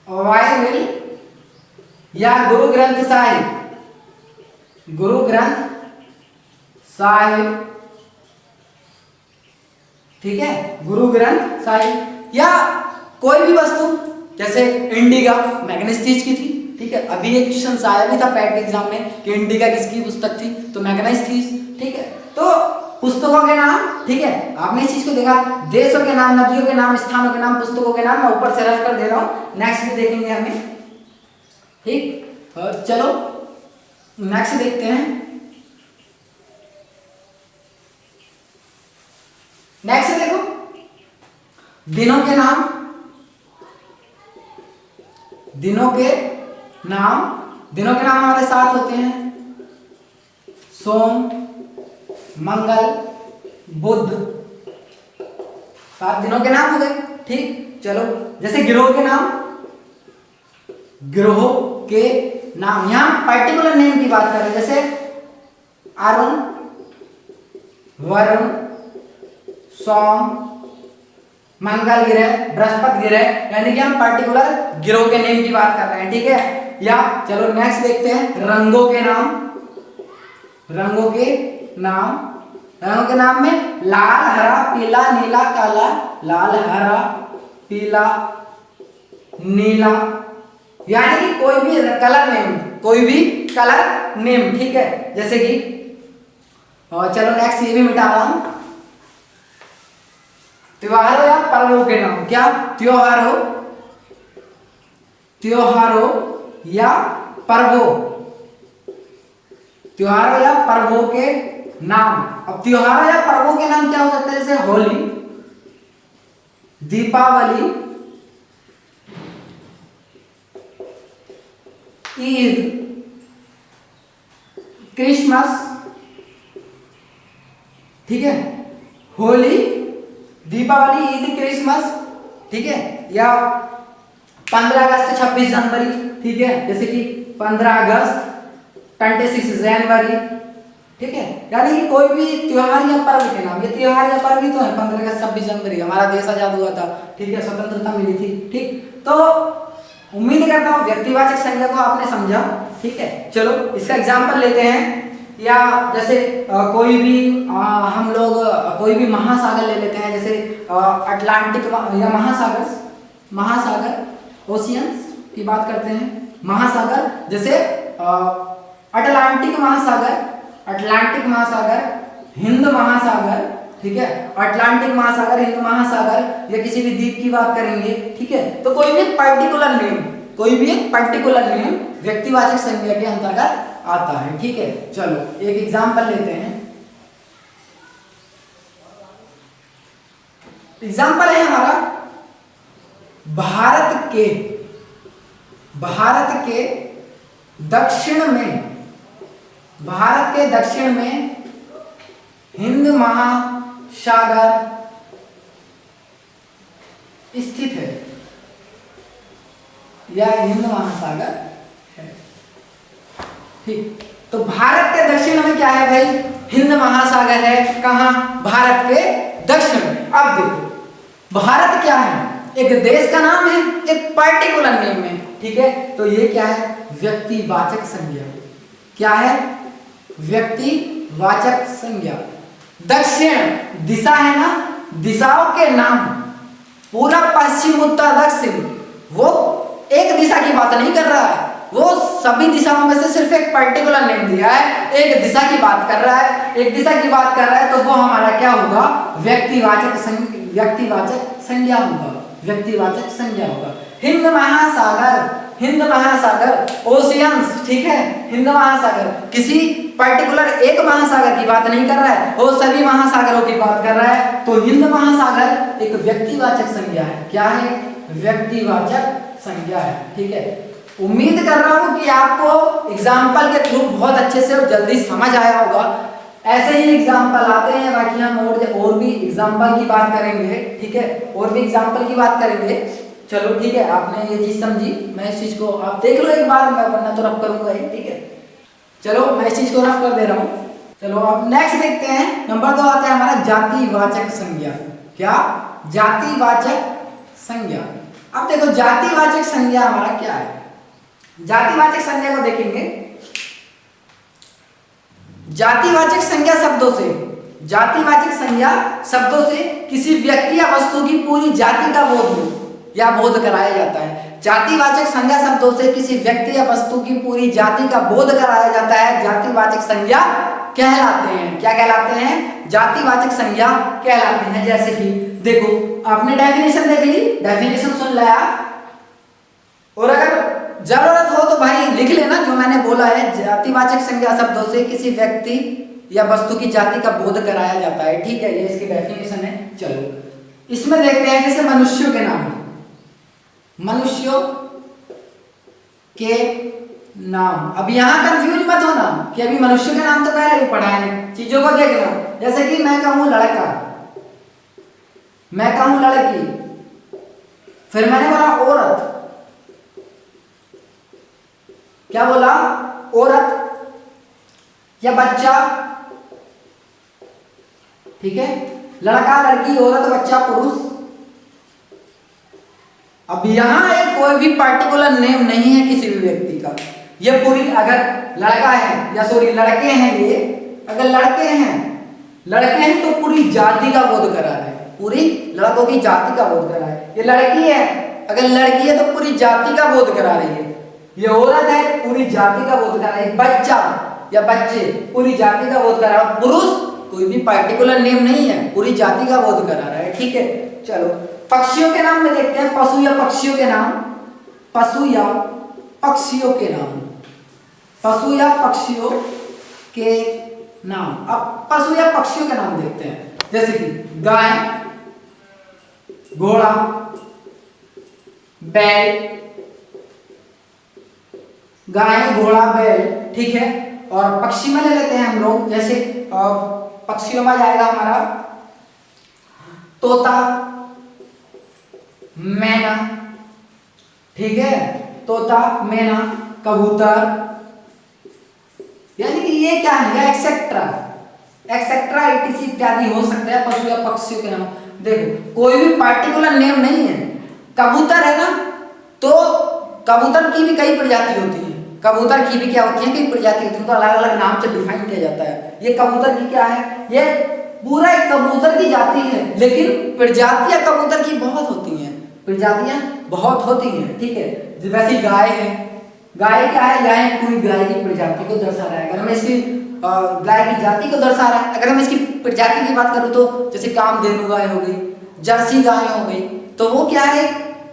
बाइबल या गुरु ग्रंथ साहिब, गुरु ग्रंथ साहिब, ठीक है, गुरु ग्रंथ साहिब। या कोई भी वस्तु, जैसे इंडिका मैग्नेस थीस की थी, ठीक है, अभी एक क्वेश्चन आया भी था पैट एग्जाम में कि इंडिका किसकी पुस्तक थी, तो मैग्नेस थीस, ठीक है। तो पुस्तकों के नाम, ठीक है, आपने इस चीज को देखा, देशों के नाम, नदियों के नाम, स्थानों के नाम, पुस्तकों के नाम, मैं ऊपर से रफ कर दे रहा हूं, नेक्स्ट भी देखेंगे हमें, ठीक। और चलो नेक्स्ट देखते हैं, नेक्स्ट देखो दिनों के नाम, दिनों के नाम, दिनों के नाम हमारे साथ होते हैं, सोम, मंगल, बुध, 7 दिनों के नाम हो गए, ठीक। चलो जैसे गिरोह के नाम, गिरोह के नाम, यहां पर्टिकुलर नेम की बात कर रहे हैं, जैसे अरुण, वरुण, सोम, मंगल ग्रह, बृहस्पति ग्रह, यानी कि हम पर्टिकुलर गिरोह के नेम की बात कर रहे हैं, ठीक है। या चलो नेक्स्ट देखते हैं रंगों के नाम, रंगों के नाम, रंगों के नाम में लाल, हरा, पीला, नीला, काला, लाल, हरा, पीला, नीला, यानी कि कोई भी कलर नेम, कोई भी कलर नेम, ठीक है। जैसे कि और चलो नेक्स्ट ये भी मिटा रहा हूं, त्योहारों या पर्वों के नाम, क्या, त्योहार हो, त्योहारों या पर्वों, त्योहारों या पर्वों के नाम। अब त्योहारों या पर्वों के नाम क्या हो सकते हैं, जैसे होली, दीपावली, ईद, क्रिसमस, ठीक है, होली, दीपावली, ईद, क्रिसमस, ठीक है, या 15 अगस्त, 26 जनवरी, ठीक है, जैसे कि 15 अगस्त, 26 जनवरी, ठीक है। यानी कि कोई भी त्योहार या पर्व के नाम, ये त्योहार या पर्व ही तो है। 15 अगस्त 26 जनवरी हमारा देश आजाद हुआ था, ठीक है, स्वतंत्रता मिली थी, ठीक। तो उम्मीद करता हूँ व्यक्तिवाचक संज्ञा को आपने समझा, ठीक है। चलो इसका एग्जाम्पल लेते हैं, या जैसे कोई भी हम लोग कोई भी महासागर ले लेते हैं, जैसे अटलांटिक या महासागर ओशियंस की बात करते हैं। महासागर जैसे अटलांटिक महासागर, हिंद महासागर, ठीक है, अटलांटिक महासागर, हिंद महासागर, या किसी भी द्वीप की बात करेंगे, ठीक है। तो कोई भी एक पर्टिकुलर नेम व्यक्तिवाचक संज्ञा के अंतर्गत आता है, ठीक है। चलो एक एग्जांपल लेते हैं। एग्जांपल है हमारा भारत के दक्षिण में हिंद महासागर स्थित है, या हिंद महासागर है, ठीक। तो भारत के दक्षिण में क्या है भाई? हिंद महासागर है। कहां? भारत के दक्षिण में। अब देखो भारत क्या है? एक देश का नाम है, एक पर्टिकुलर नेम है, ठीक है। तो ये क्या है? व्यक्तिवाचक संज्ञा। क्या है? व्यक्तिवाचक संज्ञा। दक्षिण दिशा है ना, दिशाओं के नाम, पूरा पश्चिम उत्तर दक्षिण, वो एक दिशा की बात नहीं कर रहा है, वो सभी दिशाओं में से सिर्फ एक पर्टिकुलर नेम दिया है, एक दिशा की बात कर रहा है, तो वो हमारा क्या होगा? व्यक्तिवाचक संज्ञा होगा। हिंद महासागर ओशियंस, ठीक है, हिंद महासागर किसी पर्टिकुलर एक महासागर की बात नहीं कर रहा है, वो सभी महासागरों की बात कर रहा है। तो हिंद महासागर एक व्यक्तिवाचक संज्ञा है। क्या है? व्यक्तिवाचक संज्ञा है, ठीक है। उम्मीद कर रहा हूं कि आपको एग्जाम्पल के थ्रू बहुत अच्छे से और जल्दी समझ आया होगा। ऐसे ही एग्जाम्पल आते हैं, बाकी हम और भी एग्जाम्पल की बात करेंगे, ठीक है, और भी एग्जाम्पल की बात करेंगे। चलो ठीक है, आपने ये चीज समझी, मैं इस चीज को आप देख लो एक बार, मैं वरना तो रफ करूंगा ही, ठीक है। चलो मैं इस चीज को रफ कर दे रहा हूँ। चलो अब नेक्स्ट देखते हैं, नंबर 2 आता है हमारा जातिवाचक संज्ञा। क्या? जातिवाचक संज्ञा। अब देखो जातिवाचक संज्ञा हमारा क्या है? जातिवाचक संज्ञा को देखेंगे। जातिवाचक संज्ञा शब्दों से किसी व्यक्ति या वस्तु की पूरी जाति का बोध कराया जाता है। जातिवाचक संज्ञा शब्दों से किसी व्यक्ति या वस्तु की पूरी जाति का बोध कराया जाता है, जातिवाचक संज्ञा कहलाते हैं। क्या कहलाते हैं? जातिवाचक संज्ञा कहलाते हैं। जैसे कि देखो आपने डेफिनेशन देख ली, डेफिनेशन सुन लिया, और अगर जरूरत हो तो भाई लिख लेना जो मैंने बोला है। जातिवाचक संज्ञा शब्दों से किसी व्यक्ति या वस्तु की जाति का बोध कराया जाता है, ठीक है, ये इसकी डेफिनेशन है। चलो इसमें देखते हैं, जैसे मनुष्यों के नाम अब यहाँ कंफ्यूज मत होना कि अभी मनुष्य के नाम तो पहले भी पढ़ा है, चीजों को देखना। जैसे कि मैं कहूं लड़का, मैं कहूं लड़की, फिर मैंने बोला औरत। क्या बोला? औरत या बच्चा, ठीक है, लड़का लड़की औरत बच्चा पुरुष। अब यहां एक कोई भी पर्टिकुलर नेम नहीं है किसी भी व्यक्ति का। ये पूरी, अगर लड़का है या सॉरी लड़के हैं, ये अगर लड़के हैं तो पूरी जाति का बोध करा रहे हैं, पूरी लड़कों की जाति का बोध करा है। ये लड़की है, अगर लड़की है तो पूरी जाति का बोध करा रही है। ये औरत है, पूरी जाति का बोध करा रही है। बच्चा या बच्चे, पूरी जाति का बोध करा रहा है। पुरुष, कोई भी पर्टिकुलर नेम नहीं है, पूरी जाति का बोध करा रहा है, ठीक है। चलो पक्षियों के नाम में देखते हैं, पशु या पक्षियों के नाम। पशु या पक्षियों के नाम। अब पशु या पक्षियों के नाम देखते हैं, जैसे कि गाय, घोड़ा, बैल, गाय, घोड़ा, बैल, ठीक है। और पक्षी में ले लेते हैं हम लोग, जैसे पक्षियों में जाएगा हमारा तोता, मैना, ठीक है, तोता, मैना, कबूतर, ये क्या है, या एक्सेट्रा एक्सेट्रा इटीसी इत्यादि हो सकता है पशु या पक्षियों के नाम। देखो कोई भी पार्टिकुलर नेम नहीं है। कबूतर है ना, तो कबूतर की भी कई प्रजाति होती है। कबूतर की भी क्या होती है, कई प्रजाति होती है, तो अलग अलग नाम से डिफाइन किया जाता है। ये कबूतर की क्या है, ये पूरा एक कबूतर की जाति है, लेकिन प्रजातियां कबूतर की बहुत होती हैं, प्रजातियां बहुत होती हैं, ठीक है। वैसे गाय है, गाय क्या है, गाय पूरी गाय की प्रजाति को दर्शा रहा है। अगर मैं इसकी गाय की जाति को दर्शा रहा है, अगर मैं इसकी प्रजाति की बात करूं तो जैसे कामधेनु गाय हो गई, जर्सी गाय हो गई, तो वो क्या है,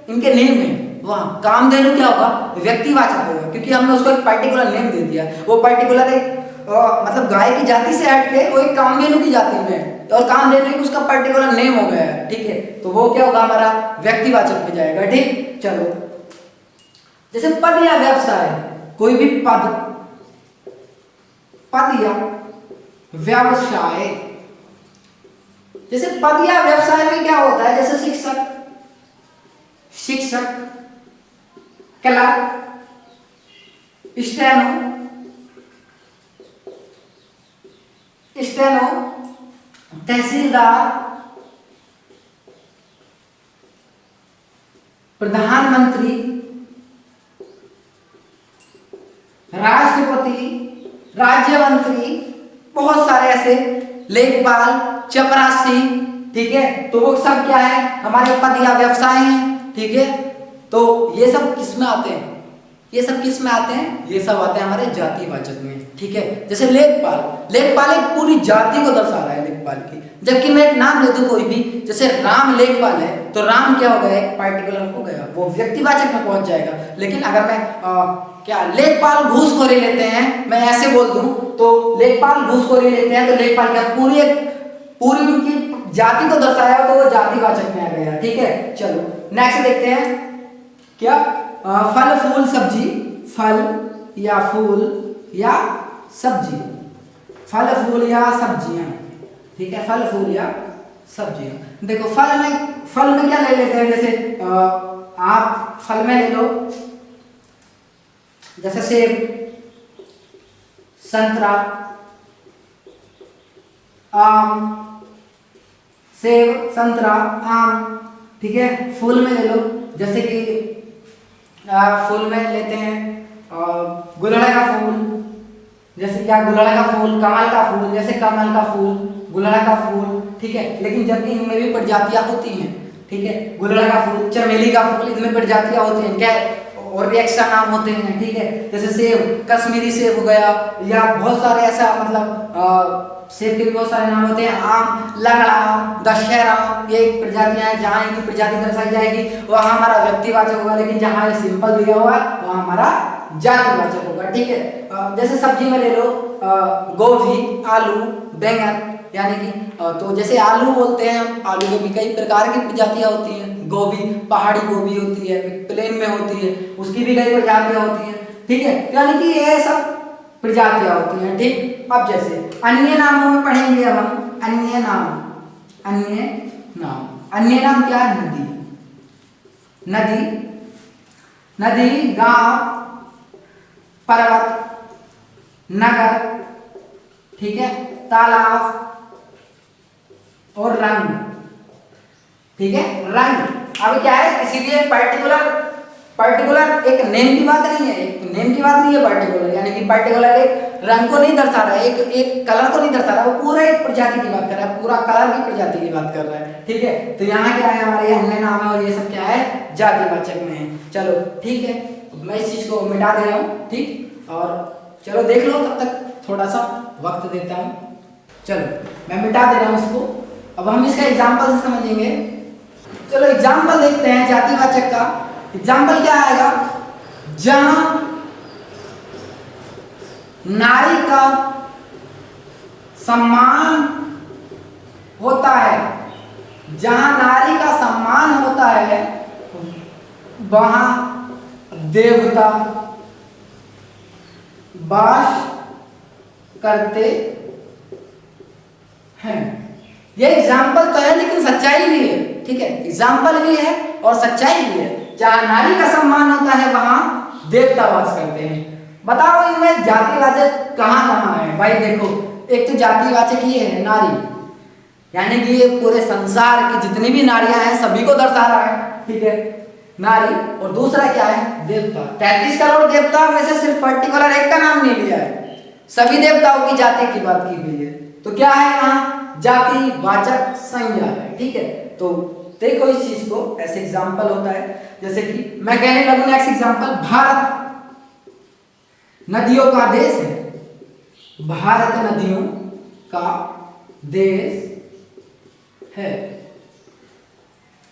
इनके नेम है। वहाँ कामधेनु क्या होगा, व्यक्तिवाचक होगा, क्योंकि हमने उसको एक पर्टिकुलर नेम दे दिया। वो पर्टिकुलर एक मतलब गाय की जाति से हट के वो एक कामधेनु की जाति में, और कामधेनु उसका पर्टिकुलर नेम हो गया है, ठीक है। तो वो क्या होगा, हमारा व्यक्तिवाचक में जाएगा, ठीक। चलो जैसे पद या व्यवसाय, कोई भी पद, पद या व्यवसाय, जैसे पद या व्यवसाय में क्या होता है, जैसे शिक्षक, शिक्षक, क्लर्क, स्टेनो, स्टेनो, तहसीलदार, प्रधानमंत्री, राष्ट्रपति, राज्य मंत्री, बहुत सारे ऐसे, लेखपाल, चपरासी, ठीक है। तो वो सब क्या है, हमारे पद या व्यवसाय हैं, ठीक है। तो ये सब किस में आते हैं, ये सब किस में आते हैं, ये सब आते हैं हमारे जातिवाचक में, ठीक है। जैसे लेखपाल, लेखपाल एक पूरी जाति को दर्शा रहा है, लेखपाल की। जबकि मैं एक नाम ले दूं कोई भी, जैसे राम लेखपाल है, तो राम क्या हो गया, एक पार्टिकुलर हो गया, वो व्यक्तिवाचक में पहुंच जाएगा। लेकिन अगर मैं क्या लेखपाल घूसखोरी लेते हैं, मैं ऐसे बोल दूं तो लेखपाल घूसखोरी लेते हैं, तो लेखपाल क्या पूरी उनकी जाति को दर्शाया, तो वो जातिवाचक में आ गया, ठीक है। चलो नेक्स्ट देखते हैं, क्या फल फूल सब्जी, फल या फूल या सब्जी, फल फूल या सब्जियां, ठीक है। फल फूल या सब्जियां, देखो फल में क्या ले लेते हैं, जैसे आप फल में ले लो, जैसे सेब, संतरा, आम, सेब, संतरा, आम, ठीक है। फूल में ले लो, जैसे कि फूल में लेते हैं गुलड़ का फूल, जैसे क्या गुलड़ का फूल, कमल का फूल, जैसे कमल का फूल, गुलड़ का फूल, ठीक है। लेकिन जबकि इनमें भी प्रजातियां होती हैं, ठीक है। गुलड़ का फूल, चमेली का फूल, इनमें प्रजातियां होती हैं, क्या और भी एक्स्ट्रा नाम होते हैं, ठीक है। जैसे सेब, कश्मीरी सेब हो गया, या बहुत सारे ऐसा मतलब सेब के भी बहुत सारे नाम होते हैं, आम, लगड़ा, दशहरा, ये प्रजातियां हैं। जहाँ इनकी प्रजाति दर्शाई जाएगी वहाँ हमारा व्यक्तिवाचक होगा, लेकिन जहाँ ये सिंपल दिया हुआ है वहाँ हमारा जातिवाचक होगा, ठीक है। जैसे सब्जी में ले लो गोभी, आलू, बैंगन, यानी कि तो जैसे आलू बोलते हैं हम, आलू में भी कई प्रकार की प्रजातियां होती हैं। गोभी, पहाड़ी गोभी होती है, प्लेन में होती है, उसकी भी कई प्रजातियां होती हैं, ठीक है। यानी कि ये सब प्रजातियां होती हैं, ठीक। अब जैसे अन्य नामों में पढ़ेंगे अब हम, अन्य नाम, अन्य नाम, अन्य नाम क्या है, नदी, नदी, नदी, गांव, पर्वत, नगर, ठीक है, तालाब और रंग, ठीक है। रंग अब क्या है, इसीलिए पर्टिकुलर एक नेम की बात नहीं है, एक नेम की बात नहीं है पर्टिकुलर, यानी कि पर्टिकुलर एक रंग को नहीं दर्शा रहा है, एक कलर को नहीं दर्शा रहा है, वो पूरा एक प्रजाति की बात कर रहा है, पूरा कलर की प्रजाति की बात कर रहा है, ठीक है। तो यहाँ क्या है, हमारे अन्य नाम है और ये सब क्या है, जातिवाचक में है। चलो ठीक है, मैं इस चीज को मिटा दे रहा हूँ, ठीक। और चलो देख लो, तब तक थोड़ा सा वक्त देता हूँ। चलो मैं मिटा दे रहा हूँ इसको। अब हम इसका एग्जाम्पल से समझेंगे। चलो एग्जाम्पल देखते हैं जातिवाचक का। एग्जाम्पल क्या आएगा, जहां नारी का सम्मान होता है, जहां नारी का सम्मान होता है वहां देवता वास करते हैं। ये एग्जाम्पल तो है लेकिन सच्चाई भी है, ठीक है। एग्जाम्पल भी है और सच्चाई भी है। जहां नारी का सम्मान होता है वहां देवता वास करते हैं। बताओ इनमें जातिवाचक कहाँ कहाँ है? भाई देखो, एक तो जातिवाचक ये है नारी, यानी कि ये पूरे संसार की जितनी भी नारियां हैं सभी को दर्शा रहा है, ठीक है, नारी। और दूसरा क्या है? देवता। 33 करोड़ देवता में से सिर्फ पर्टिकुलर एक का नाम नहीं लिया है, सभी देवताओं की जाति की बात की गई है। तो क्या है यहाँ? जातिवाचक संज्ञा है, ठीक है। तो देखो इस चीज को, ऐसे एग्जाम्पल होता है, जैसे कि मैं कहने लगूं नेक्स्ट एग्जाम्पल, भारत नदियों का देश है, भारत नदियों का देश है,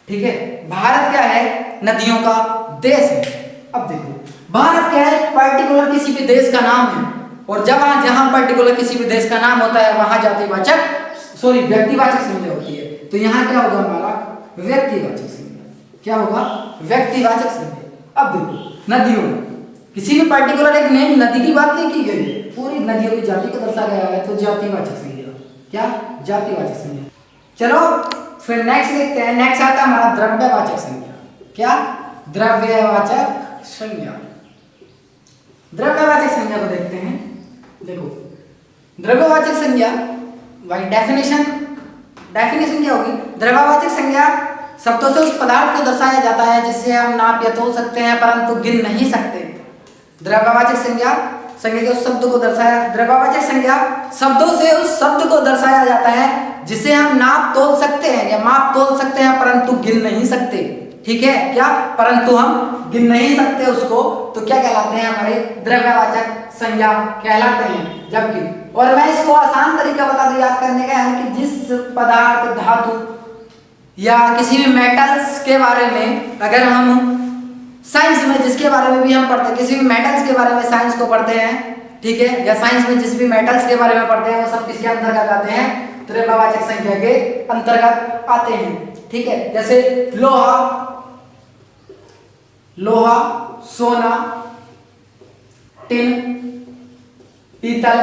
ठीक है। भारत क्या है? नदियों का देश है। अब देखो, भारत क्या है? पर्टिकुलर किसी भी देश का नाम है, और जब जहां पर्टिकुलर किसी भी देश का नाम होता है वहां जातिवाचक व्यक्तिवाचक संज्ञा होती है। तो यहाँ क्या होगा हमारा? व्यक्तिवाचक संज्ञा। क्या होगा? व्यक्तिवाचक संज्ञा। अब देखो, नदियों, किसी भी पर्टिकुलर एक नेम नदी की बात नहीं की गई, पूरी नदियों की जाति को दर्शाया गया है, तो जातिवाचक संज्ञा। क्या? जातिवाचक संज्ञा। चलो फिर नेक्स्ट देखते हैं। नेक्स्ट आता है हमारा द्रव्यवाचक संज्ञा। क्या? द्रव्यवाचक संज्ञा। द्रव्यवाचक संज्ञा को देखते हैं। देखो, द्रव्यवाचक संज्ञा भाई डेफिनेशन क्या होगी? द्रव्यवाचक संज्ञा शब्दों से उस पदार्थ को दर्शाया जाता है जिससे हम नाप या तोल सकते हैं परंतु गिन नहीं सकते। द्रव्यवाचक संज्ञा के उस शब्द को दर्शाया, द्रव्यवाचक संज्ञा शब्दों से उस शब्द को दर्शाया जाता है जिसे हम नाप तोल सकते हैं या माप तोल सकते हैं परंतु गिन नहीं सकते, ठीक है। क्या? परंतु हम गिन नहीं सकते उसको, तो क्या कहलाते हैं? हमारे द्रव्यवाचक संज्ञा कहलाते हैं। जबकि, और मैं इसको आसान तरीका बता दूं याद करने का, यानी कि जिस पदार्थ, धातु या किसी भी मेटल्स के बारे में अगर हम साइंस में जिसके बारे में भी हम पढ़ते हैं, किसी भी मेटल्स के बारे में साइंस को पढ़ते हैं, ठीक है, या साइंस में जिस भी मेटल्स के बारे में पढ़ते हैं वो सब किसके अंतर्गत आते हैं? द्रव्यवाचक संज्ञा के अंतर्गत आते हैं, ठीक है। जैसे लोहा, सोना, टिन, पीतल,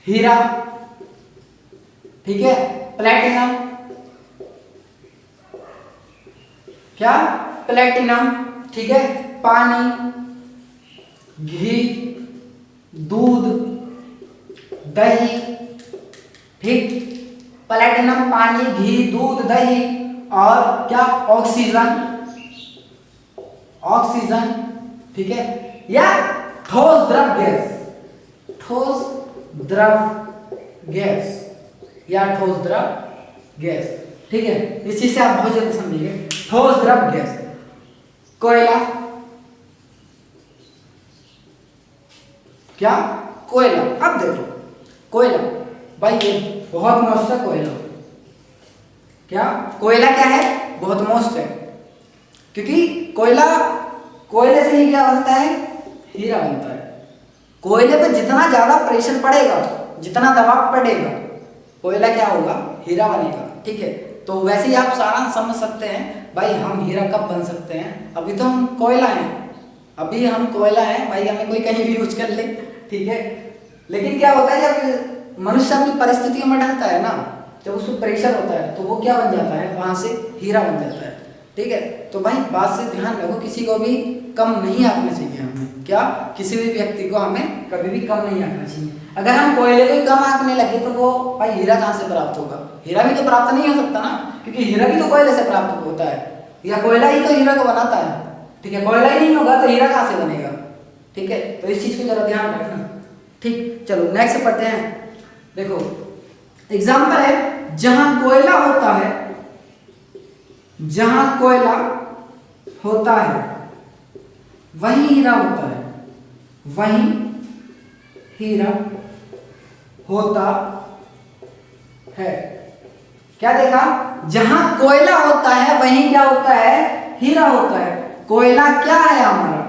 हीरा, ठीक है, प्लेटिनम, क्या? प्लेटिनम, ठीक है, पानी, घी, दूध, दही, ठीक, प्लेटिनम, पानी, घी, दूध, दही, और क्या? ऑक्सीजन, ठीक है, या ठोस द्रव गैस, ठीक है। इस चीज से आप बहुत जल्दी समझिए। ठोस द्रव गैस, कोयला, क्या? कोयला। अब देखो, कोयला भाई ये बहुत मस्त है कोयला। क्या? कोयला क्या है? बहुत मस्त है, क्योंकि कोयले से ही क्या बनता है? हीरा बनता है। कोयले पे जितना ज्यादा प्रेशर पड़ेगा, जितना दबाव पड़ेगा, कोयला क्या होगा? हीरा बनेगा, ठीक है। तो वैसे ही आप सारांश समझ सकते हैं भाई, हम हीरा कब बन सकते हैं? अभी तो हम कोयला हैं, भाई, हमें कोई कहीं भी यूज कर ले, ठीक है। लेकिन क्या होता है, जब मनुष्य अपनी परिस्थितियों में ढलता है ना, जब उसको प्रेशर होता है तो वो क्या बन जाता है? वहां से हीरा बन जाता है, ठीक है। तो भाई बात से ध्यान रखो, किसी को भी कम नहीं आंकना चाहिए हमें। क्या? किसी भी व्यक्ति को हमें कभी भी कम नहीं आंकना चाहिए। अगर हम कोयले को कम आंकने लगे तो वो भाई हीरा कहाँ से प्राप्त होगा? हीरा भी तो प्राप्त नहीं हो सकता ना, क्योंकि हीरा भी तो कोयले से प्राप्त होता है, या कोयला ही तो हीरा को बनाता है, ठीक है। कोयला ही नहीं होगा तो हीरा कहाँ से बनेगा, ठीक है। तो इस चीज को जरा ध्यान रखना, ठीक। चलो नेक्स्ट पढ़ते हैं। देखो एग्जाम्पल है, जहां कोयला होता है वहीं हीरा होता है, क्या देखा? जहां कोयला होता है वहीं क्या होता है? हीरा होता है। कोयला क्या है हमारा?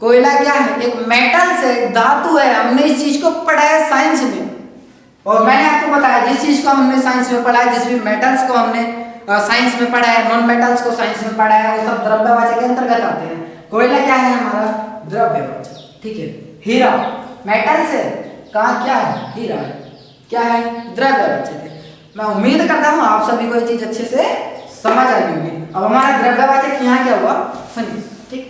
कोयला क्या है? एक मेटल से, धातु है। हमने इस चीज को पढ़ा है साइंस में, और मैंने आपको बताया जिस चीज को हमने साइंस में पढ़ा है, जिस भी मेटल्स को हमने साइंस में पढ़ा है, नॉन मेटल्स को साइंस में पढ़ा है, वो सब द्रव्यवाचक के अंतर्गत आते हैं। कोयला क्या है हमारा? द्रव्यवाचक, ठीक है। हीरा मेटल से कहा क्या है? हीरा है, क्या है? द्रव्यवाचक है। मैं उम्मीद करता हूँ आप सभी को ये चीज अच्छे से समझ आई होगी। अब हमारा द्रव्यवाचक यहाँ क्या हुआ? फिनिश, ठीक।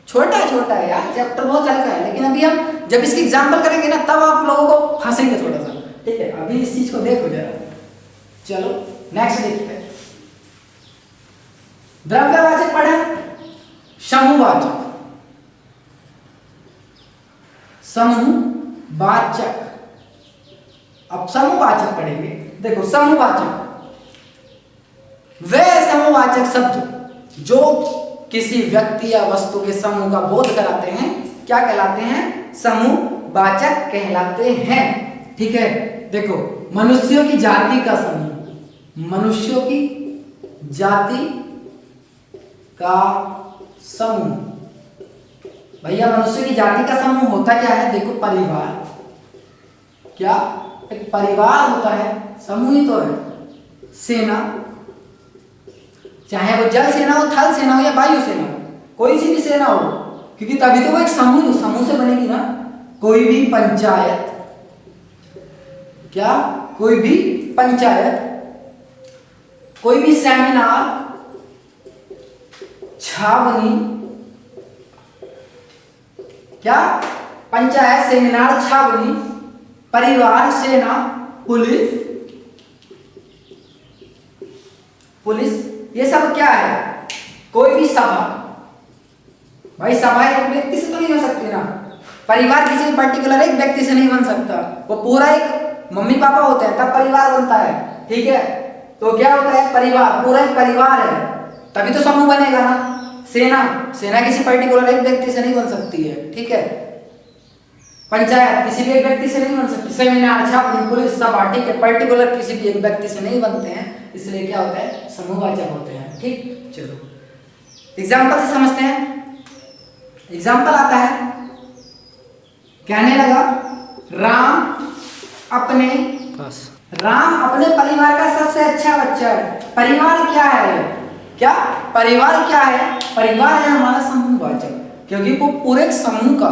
छोटा छोटा है यार, चैप्टर बहुत हल्का है, लेकिन अभी हम जब इसकी एग्जाम्पल करेंगे ना तब आप लोगों को फंसेंगे थोड़ा सा, ठीक है। अभी इस चीज को देखो जरा। चलो नेक्स्ट देखते हैं। द्रव्यवाचक पढ़े, समूहवाचक, समूहवाचक। अब समूहवाचक पढ़ेंगे। देखो समूहवाचक वे समूहवाचक शब्द जो किसी व्यक्ति या वस्तु के समूह का बोध कराते हैं क्या कहलाते हैं? समूहवाचक कहलाते हैं, ठीक है। देखो मनुष्यों की जाति का समूह, मनुष्यों की जाति का समूह, भैया मनुष्य की जाति का समूह होता क्या है? देखो परिवार, क्या एक परिवार होता है, समूह ही तो है। सेना, चाहे वो जल सेना हो, थल सेना हो या वायु सेना हो, कोई सी भी सेना हो, क्योंकि तभी तो वो एक समूह से बनेगी ना। कोई भी पंचायत, क्या कोई भी पंचायत, कोई भी सेमिनार, छावनी, क्या पंचायत, सेमिनार, छावनी, परिवार, सेना, पुलिस, ये सब क्या है? कोई भी सभा। भाई सभा एक व्यक्ति से तो नहीं हो सकती ना, परिवार किसी पर्टिकुलर एक व्यक्ति से नहीं बन सकता, वो पूरा एक मम्मी पापा होते हैं तब परिवार बनता है, ठीक है। तो क्या होता है? परिवार, पूरा एक परिवार है तभी तो समूह बनेगा ना। सेना किसी पर्टिकुलर एक व्यक्ति से नहीं बन सकती है, ठीक है। पंचायत किसी भी एक व्यक्ति से नहीं बन सकती। सेमिनार, छावनी, पुलिस, सभा, ठीक है, पर्टिकुलर किसी भी एक व्यक्ति से नहीं बनते हैं, इसलिए क्या होता है? समूहवाचक होते हैं, ठीक। चलो एग्जाम्पल से समझते हैं। एग्जाम्पल आता है, कहने लगा राम अपने परिवार का सबसे अच्छा बच्चा है। परिवार क्या है? क्या परिवार क्या है? परिवार है हमारा समूहवाचक, क्योंकि वो पूरे समूह का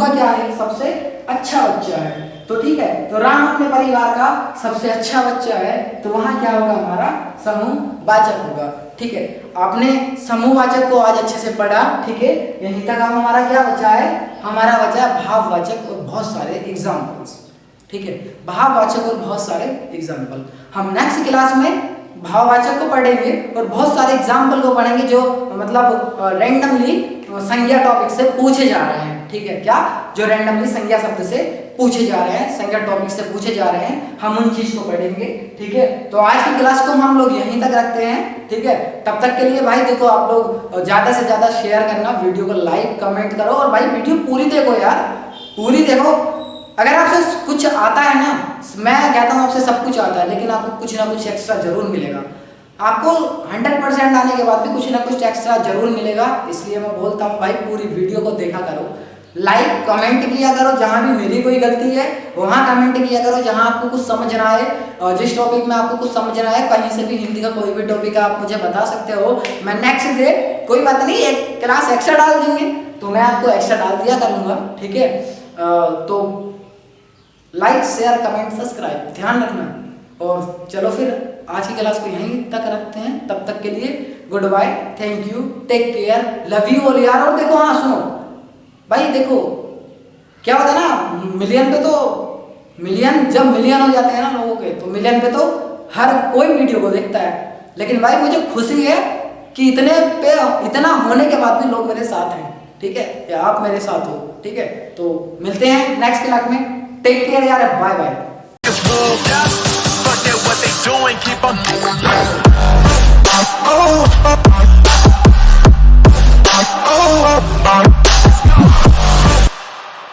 क्या है? सबसे अच्छा बच्चा है। तो ठीक है, तो राम अपने परिवार का सबसे अच्छा बच्चा है, तो वहां क्या होगा? हमारा समूहवाचक होगा, ठीक है। आपने समूहवाचक को आज अच्छे से पढ़ा, ठीक है। यहीं तक अब हमारा क्या बचा है? हमारा बचा है भाववाचक और बहुत सारे एग्जाम्पल्स, ठीक है। भाववाचक और बहुत सारे एग्जाम्पल हम नेक्स्ट क्लास में भाववाचक को पढ़ेंगे और बहुत सारे एग्जाम्पल को पढ़ेंगे जो मतलब रैंडमली संज्ञा टॉपिक से पूछे जा रहे हैं, ठीक है। क्या? जो रैंडमली संज्ञा शब्द से पूछे जा रहे हैं, संज्ञा टॉपिक से पूछे जा रहे हैं, हम उन चीज को पढ़ेंगे, ठीक है। तो आज की क्लास को हम लोग यहीं तक रखते हैं, ठीक है। तब तक के लिए भाई देखो, आप लोग ज्यादा से ज्यादा शेयर करना, वीडियो को लाइक कमेंट करो और भाई वीडियो पूरी देखो यार, पूरी देखो। अगर आपसे कुछ आता है ना, मैं कहता हूँ आपसे सब कुछ आता है, लेकिन आपको कुछ ना कुछ एक्स्ट्रा जरूर मिलेगा। आपको 100% आने के बाद भी कुछ ना कुछ एक्स्ट्रा जरूर मिलेगा, इसलिए मैं बोलता हूँ भाई पूरी वीडियो को देखा करो, लाइक कमेंट किया करो, जहाँ भी मेरी कोई गलती है वहाँ कमेंट किया करो, जहाँ आपको कुछ समझ ना आए, जिस टॉपिक में आपको कुछ समझ ना आए, कहीं से भी हिंदी का कोई भी टॉपिक आप मुझे बता सकते हो। मैं नेक्स्ट डे कोई बात नहीं, एक क्लास एक्स्ट्रा डाल देंगे तो मैं आपको एक्स्ट्रा डाल दिया करूँगा, ठीक है। तो लाइक शेयर कमेंट सब्सक्राइब ध्यान रखना, और चलो फिर आज की क्लास को यहीं तक रखते हैं। तब तक के लिए good bye, thank you, take care, love you all यार। और देखो, हाँ सुनो भाई, देखो क्या होता है ना, मिलियन पे तो जब मिलियन हो जाते हैं ना लोगों के, तो मिलियन पे तो हर कोई वीडियो को देखता है, लेकिन भाई मुझे खुशी है कि इतना होने के बाद भी लोग मेरे साथ हैं, ठीक है, या आप मेरे साथ हो, ठीक है। तो मिलते हैं नेक्स्ट क्लास में, टेक केयर यार, बाय बाय।